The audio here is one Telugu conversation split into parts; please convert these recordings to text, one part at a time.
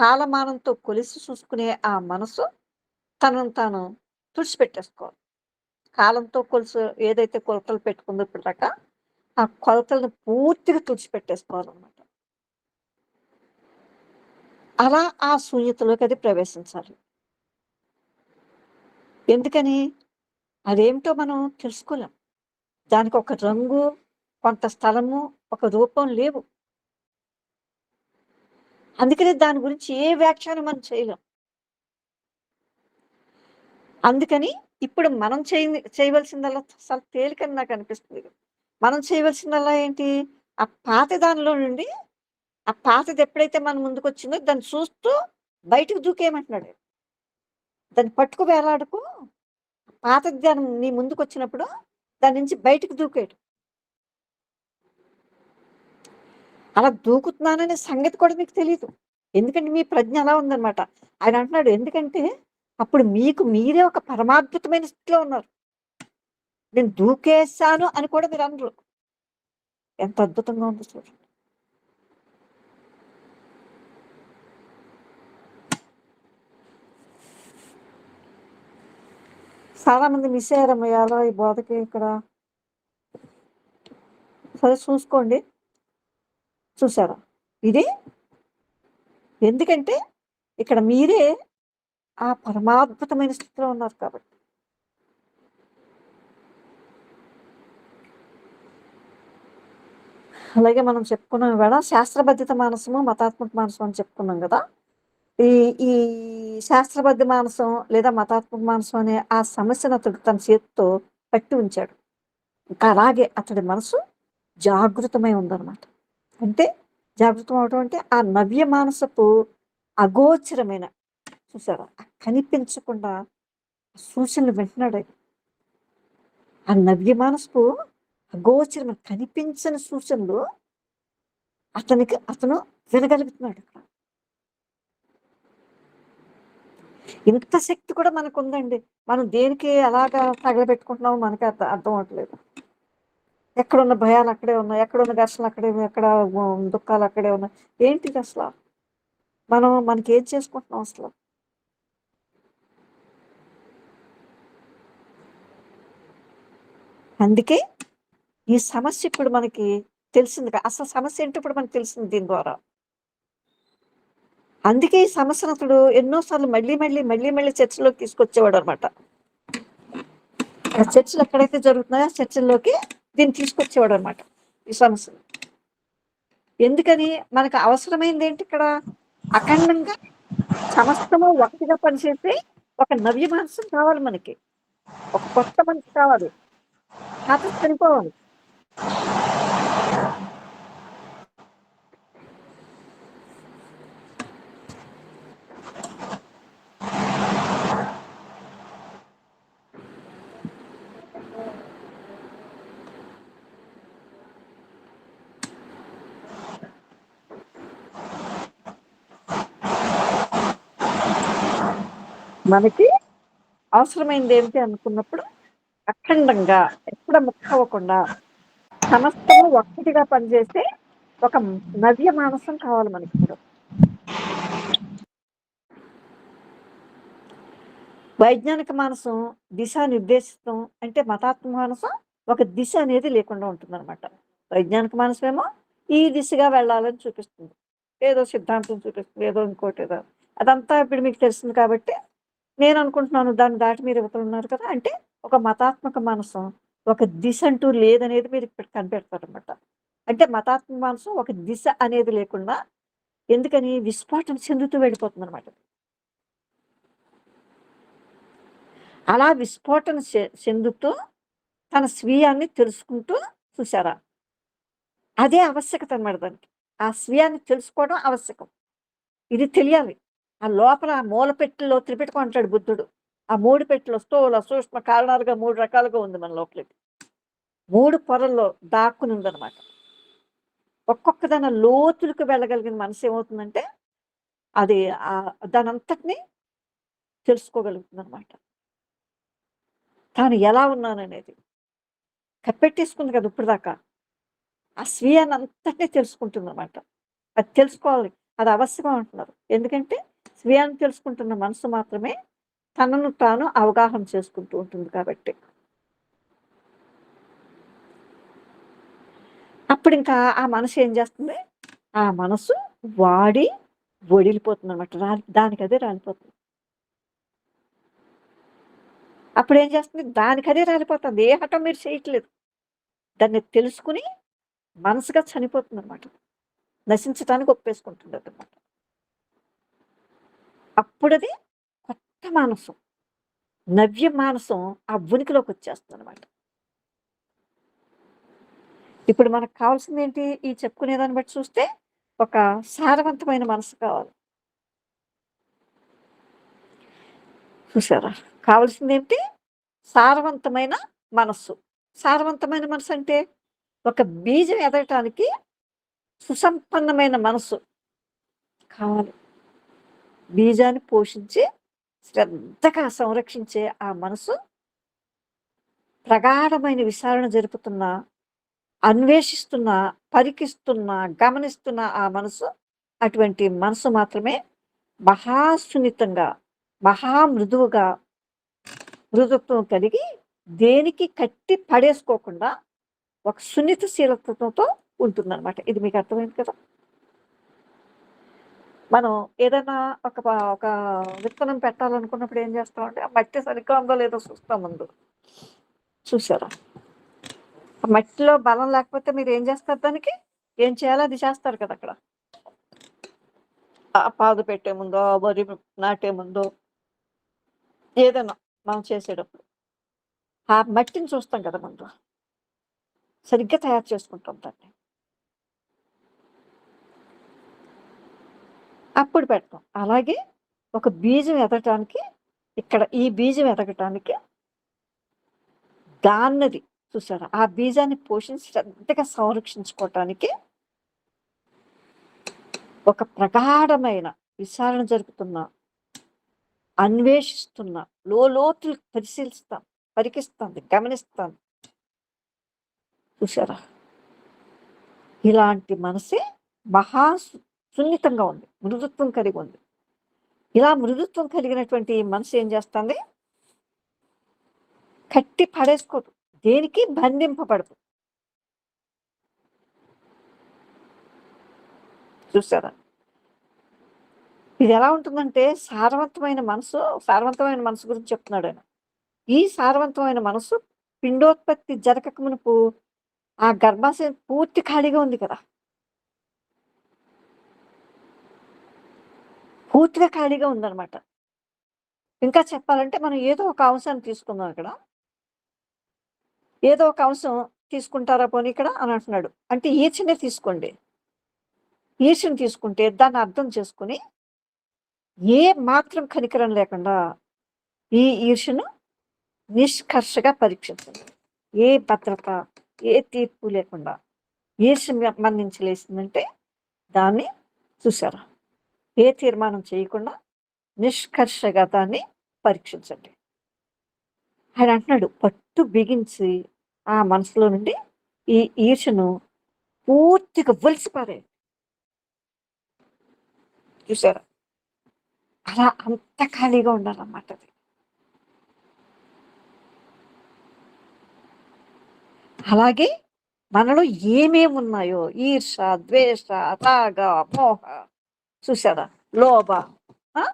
కాలమానంతో కొలిసి చూసుకునే ఆ మనసు తనను తాను తుడిచిపెట్టేసుకోవాలి. కాలంతో కొలుసు ఏదైతే కొలతలు పెట్టుకుందో ఇప్పటిదాకా, ఆ కొలతలను పూర్తిగా తుడిచిపెట్టేసుకోవాలనమాట. అలా ఆ శూన్యతలోకి అది ప్రవేశించాలి. ఎందుకని? అదేమిటో మనం తెలుసుకోలేం. దానికొక రంగు, కొంత స్థలము, ఒక రూపం లేవు. అందుకనే దాని గురించి ఏ వ్యాఖ్యానం మనం చేయలేం. అందుకని ఇప్పుడు మనం చేయవలసిందల్లా చాలా తేలికని నాకనిపిస్తుంది. మనం చేయవలసిందల్లా ఏంటి? ఆ పాత దానిలో నుండి, ఆ పాతది ఎప్పుడైతే మన ముందుకొచ్చిందో దాన్ని చూస్తూ బయటకు దూకేయమంటున్నాడు. దాన్ని పట్టుకు వేలాడకు. పాతది దాని నీ ముందుకొచ్చినప్పుడు దాని నుంచి బయటకు దూకేయడం. అలా దూకుతున్నాననే సంగతి కూడా మీకు తెలీదు. ఎందుకంటే మీ ప్రజ్ఞ అలా ఉందనమాట. ఆయన అంటున్నాడు ఎందుకంటే, అప్పుడు మీకు మీరే ఒక పరమాద్భుతమైన స్థితిలో ఉన్నారు. నేను దూకేశాను అని కూడా మీరనరు. ఎంత అద్భుతంగా ఉందో చూడండి. చాలా మంది మిస్ అయ్యారమ్మా ఇయాల ఈ బోధకి ఇక్కడ. సరే చూసుకోండి. చూసారా? ఇది ఎందుకంటే, ఇక్కడ మీరే ఆ పరమాద్భుతమైన స్థితిలో ఉన్నారు కాబట్టి. అలాగే మనం చెప్పుకున్నాం ఇవాళ శాస్త్రబద్ధిత మానసము, మతాత్మక మానసం అని చెప్పుకున్నాం గదా! ఈ ఈ శాస్త్రబద్ధ మానసం లేదా మతాత్మక మానసం అనే ఆ సమస్యను అతడు తన చేతితో పట్టి ఉంచాడు. ఇంకా అలాగే అతడి మనసు జాగృతమై ఉందన్నమాట. అంటే జాగృతం అవడం అంటే ఆ నవ్య మానసపు అగోచరమైన చూసారా? కనిపించకుండా సూచనలు వింటున్నాడు. ఆ నవ్య మానసపు అగోచరమైన కనిపించని సూచనలు అతను వినగలుగుతున్నాడు. ఇంత శక్తి కూడా మనకుందండి. మనం దేనికి అలాగా తగలబెట్టుకుంటున్నామో మనకే అర్థం అవ్వట్లేదు. ఎక్కడున్న భయాలు అక్కడే ఉన్నాయి. ఎక్కడున్న ఘర్షణలు అక్కడే ఉన్నాయి. ఎక్కడ దుఃఖాలు అక్కడే ఉన్నాయి. ఏంటిది అసల? మనకేం చేసుకుంటున్నాం అసలు? అందుకే ఈ సమస్య ఇప్పుడు మనకి తెలిసింది. అసలు సమస్య ఏంటో ఇప్పుడు మనకు తెలిసింది దీని ద్వారా. అందుకే ఈ సమస్యను అతడు ఎన్నో సార్లు మళ్ళీ చర్చలోకి తీసుకొచ్చేవాడనమాట. ఆ చర్చలు ఎక్కడైతే జరుగుతున్నాయో ఆ చర్చల్లోకి దీన్ని తీసుకొచ్చేవాడనమాట ఈ సమస్యను. ఎందుకని? మనకు అవసరమైంది ఏంటి ఇక్కడ? అఖండంగా సమస్తము ఒకటిగా పనిచేసి ఒక నవ్య మనసు కావాలి మనకి. ఒక కొత్త మనిషి కావాలి. పాతది చనిపోవాలి. మనకి అవసరమైంది ఏమిటి అనుకున్నప్పుడు అఖండంగా ఎక్కడ ముక్కవ్వకుండా సమస్తము ఒక్కటిగా పనిచేసే ఒక నవ్య మానసం కావాలి మనకిప్పుడు. వైజ్ఞానిక మానసం దిశానిర్దేశితం అంటే మతాత్మక మానసం ఒక దిశ అనేది లేకుండా ఉంటుందన్నమాట. వైజ్ఞానిక మానసమేమో ఈ దిశగా వెళ్ళాలని చూపిస్తుంది. ఏదో సిద్ధాంతం చూపిస్తుంది. ఏదో ఇంకోటేదో. అదంతా ఇప్పుడు మీకు తెలిసింది కాబట్టి నేననుకుంటున్నాను దాన్ని దాటి మీరు ఇవతలున్నారు కదా! అంటే ఒక మతాత్మక మానసం ఒక దిశ అంటూ లేదనేది మీరు ఇక్కడ కనిపెడతారనమాట. అంటే మతాత్మక మానసం ఒక దిశ అనేది లేకుండా ఎందుకని విస్ఫోటన చెందుతూ వెళ్ళిపోతుందనమాట. అలా విస్ఫోటన చెందుతూ తన స్వీయాన్ని తెలుసుకుంటూ చూసారా? అదే ఆవశ్యకత అనమాట దానికి. ఆ స్వీయాన్ని తెలుసుకోవడం ఆవశ్యకం. ఇది తెలియాలి. ఆ లోపల ఆ మూల పెట్టెలో త్రిపిటకం అంటాడు బుద్ధుడు. ఆ 3 పెట్టెలో స్థూల, సూక్ష్మ కారణాలుగా 3 రకాలుగా ఉంది మన లోపలికి. 3 పొరల్లో దాక్కుని ఉందనమాట. ఒక్కొక్క దాని లోతులకు వెళ్ళగలిగిన మనసు ఏమవుతుందంటే, అది దానంతటిని తెలుసుకోగలుగుతుందనమాట. తాను ఎలా ఉన్నాననేది. కప్పెట్టేసుకుంది కదా ఇప్పటిదాకా. ఆ స్వీయాన్నంతటిని తెలుసుకుంటుందనమాట. అది తెలుసుకోవాలి. అది అవశ్యకం అంటున్నారు. ఎందుకంటే స్వీయాన్ని తెలుసుకుంటున్న మనసు మాత్రమే తనను తాను అవగాహన చేసుకుంటూ ఉంటుంది కాబట్టి. అప్పుడింకా ఆ మనసు ఏం చేస్తుంది? ఆ మనసు వాడి వడిలిపోతుందనమాట. దానికదే రాలిపోతుంది. అప్పుడేం చేస్తుంది? దానికదే రాలిపోతుంది. ఏ హఠం మీరు చేయట్లేదు. దాన్ని తెలుసుకొని మనసుగా చనిపోతుందనమాట. నశించటానికి ఒప్పేసుకుంటుందన్నమాట. అప్పుడది కొత్త మానసం, నవ్య మానసం ఆ ఉనికిలోకొచ్చేస్తుందనమాట. ఇప్పుడు మనకు కావాల్సిందేంటి? ఈ చెప్పుకునేదాన్ని బట్టి చూస్తే ఒక సారవంతమైన మనసు కావాలి. చూసారా? కావాల్సిందేంటి? సారవంతమైన మనస్సు. సారవంతమైన మనసంటే ఒక బీజం ఎదగటానికి సుసంపన్నమైన మనసు కావాలి. బీజాన్ని పోషించి శ్రద్ధగా సంరక్షించే ఆ మనసు ప్రగాఢమైన విచారణ జరుపుతున్న, అన్వేషిస్తున్న, పరికిస్తున్న, గమనిస్తున్న ఆ మనసు అటువంటి మనసు మాత్రమే మహాసున్నితంగా, మృదుత్వం కలిగి దేనికి కట్టి పడేసుకోకుండా ఒక సున్నితశీలతతో ఉంటుందన్నమాట. ఇది మీకు అర్థమైంది కదా! మనం ఏదైనా ఒక విత్తనం పెట్టాలనుకున్నప్పుడు ఏం చేస్తామంటే, ఆ మట్టి సరిగ్గా ఉందో లేదో చూస్తాం ముందు. చూసారా? ఆ మట్టిలో బలం లేకపోతే మీరేం చేస్తారు దానికి? ఏం చేయాలో అది చేస్తారు కదా అక్కడ. పాదు పెట్టే ముందో, వరి నాటే ముందో ఏదైనా మనం చేసేటప్పుడు. ఆ మట్టిని చూస్తాం కదా ముందు. సరిగ్గా తయారు చేసుకుంటాం దాన్ని. అప్పుడు పెడతాం. అలాగే ఒక బీజం ఎదగటానికి ఇక్కడ ఈ బీజం ఎదగటానికి దాన్నది చూసారా? ఆ బీజాన్ని పోషించి శ్రద్ధగా సంరక్షించుకోవటానికి ఒక ప్రగాఢమైన విచారణ జరుపుతున్న, అన్వేషిస్తున్న, లోతులు పరిశీలిస్తాం, పరికిస్తుంది, గమనిస్తాం. చూసారా? ఇలాంటి మనసే సున్నితంగా ఉంది. మృదుత్వం కలిగి ఉంది. ఇలా మృదుత్వం కలిగినటువంటి మనసు ఏం చేస్తుంది? కట్టి పడేసుకోదు. దేనికి బంధింపబడదు. చూసారా? ఇది ఎలా ఉంటుందంటే సారవంతమైన మనసు గురించి చెప్తున్నాడు ఆయన. ఈ సారవంతమైన మనసు పిండోత్పత్తి జరగక మునుపు ఆ గర్భాశయం పూర్తి ఖాళీగా ఉంది కదా! పూర్తిగా ఖాళీగా ఉందనమాట. ఇంకా చెప్పాలంటే మనం ఏదో ఒక అంశాన్ని తీసుకుందాం ఇక్కడ. ఏదో ఒక అంశం తీసుకుంటారా పోనీ ఇక్కడ అని అంటున్నాడు. అంటే ఈర్ష్యనే తీసుకోండి. ఈర్ష్యను తీసుకుంటే దాన్ని అర్థం చేసుకొని ఏ మాత్రం కనికరం లేకుండా ఈ ఈర్ష్యను నిష్కర్షగా పరీక్షించండి. ఏ భద్రత, ఏ తీర్పు లేకుండా ఈర్ష్య మన్నించి లేసిందంటే దాన్ని చూసారా? ఏ తీర్మానం చేయకుండా నిష్కర్షగా దాన్ని పరీక్షించండి. ఆయన అంటున్నాడు పట్టు బిగించి ఆ మనసులో నుండి ఈ ఈర్ష్యను పూర్తిగా ఒలిసిపారేయండి. చూసారా? అలా అంత ఖాళీగా ఉండాలన్నమాట అది. అలాగే మనలో ఏమేమి ఉన్నాయో ఈర్ష, ద్వేష, రాగ, మోహ చూసారా? లోభ ఆ!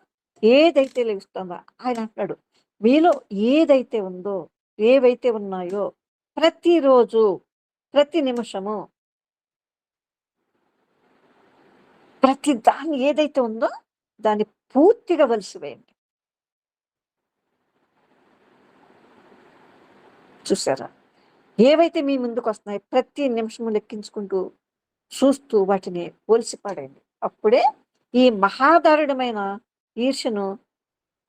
ఏదైతే లభిస్తుందో ఆయన అంటున్నాడు మీలో ఏదైతే ఉందో, ఏవైతే ఉన్నాయో ప్రతిరోజు, ప్రతి నిమిషము, ప్రతి దాన్ని ఏదైతే ఉందో దాన్ని పూర్తిగా వలిసివేయండి. చూసారా? ఏవైతే మీ ముందుకొస్తున్నాయో ప్రతి నిమిషము లెక్కించుకుంటూ, చూస్తూ వాటిని ఒలిసి పడేయండి. అప్పుడే ఈ మహాదారుణమైన ఈర్ష్యను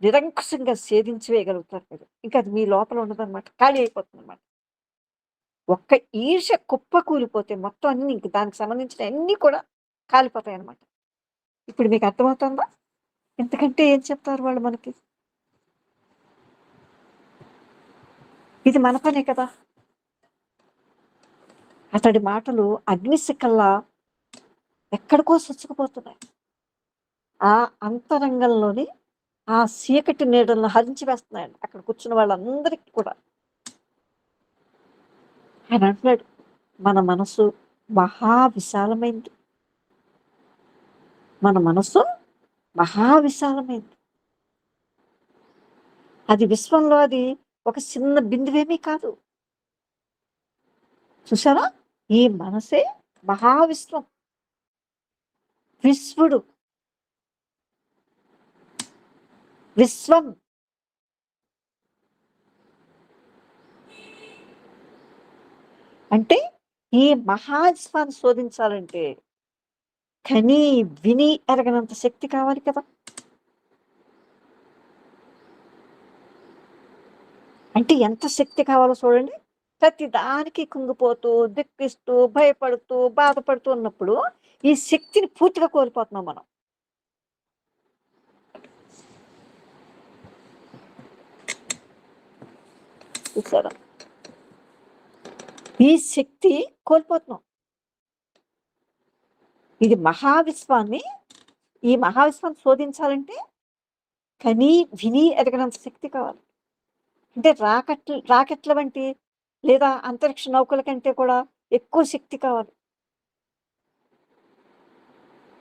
నిరంకుశంగా ఛేదించి వేయగలుగుతారు మీరు. ఇంకా అది మీ లోపల ఉండదనమాట. ఖాళీ అయిపోతుందనమాట. ఒక్క ఈర్ష్య కుప్ప కూలిపోతే మొత్తం అన్నీ ఇంక దానికి సంబంధించిన అన్నీ కూడా కాలిపోతాయనమాట. ఇప్పుడు మీకు అర్థమవుతుందా? ఇంతకంటే ఏం చెప్తారు వాళ్ళు మనకి? ఇది మన పనే కదా! అతడి మాటలు అగ్నిశిఖల్లా ఎక్కడికో చొచ్చుకుపోతున్నాయి. ఆ అంతరంగంలోని ఆ చీకటి నీడలను హరించి వేస్తున్నాయండి అక్కడ కూర్చున్న వాళ్ళందరికీ కూడా. ఆయన అంటున్నాడు, మన మనసు మహా విశాలమైంది. మన మనసు మహా విశాలమైంది. అది విశ్వంలో అది ఒక చిన్న బిందువేమీ కాదు. చూసారా? ఈ మనసే మహావిశ్వం. విశ్వడు. విశ్వం. అంటే ఈ మహావిశ్వాన్ని శోధించాలంటే కని, విని ఎరగనంత శక్తి కావాలి కదా! అంటే ఎంత శక్తి కావాలో చూడండి. ప్రతి దానికి కుంగిపోతూ, దిక్కిస్తూ, భయపడుతూ, బాధపడుతూ ఉన్నప్పుడు ఈ శక్తిని పూర్తిగా కోల్పోతున్నాం మనం. చూసారా? ఈ శక్తి కోల్పోతున్నాం. ఇది మహావిశ్వాన్ని ఈ మహావిశ్వాన్ని శోధించాలంటే కని, విని ఎరగనంత శక్తి కావాలి. అంటే రాకెట్ల వంటి లేదా అంతరిక్ష నౌకల కంటే కూడా ఎక్కువ శక్తి కావాలి.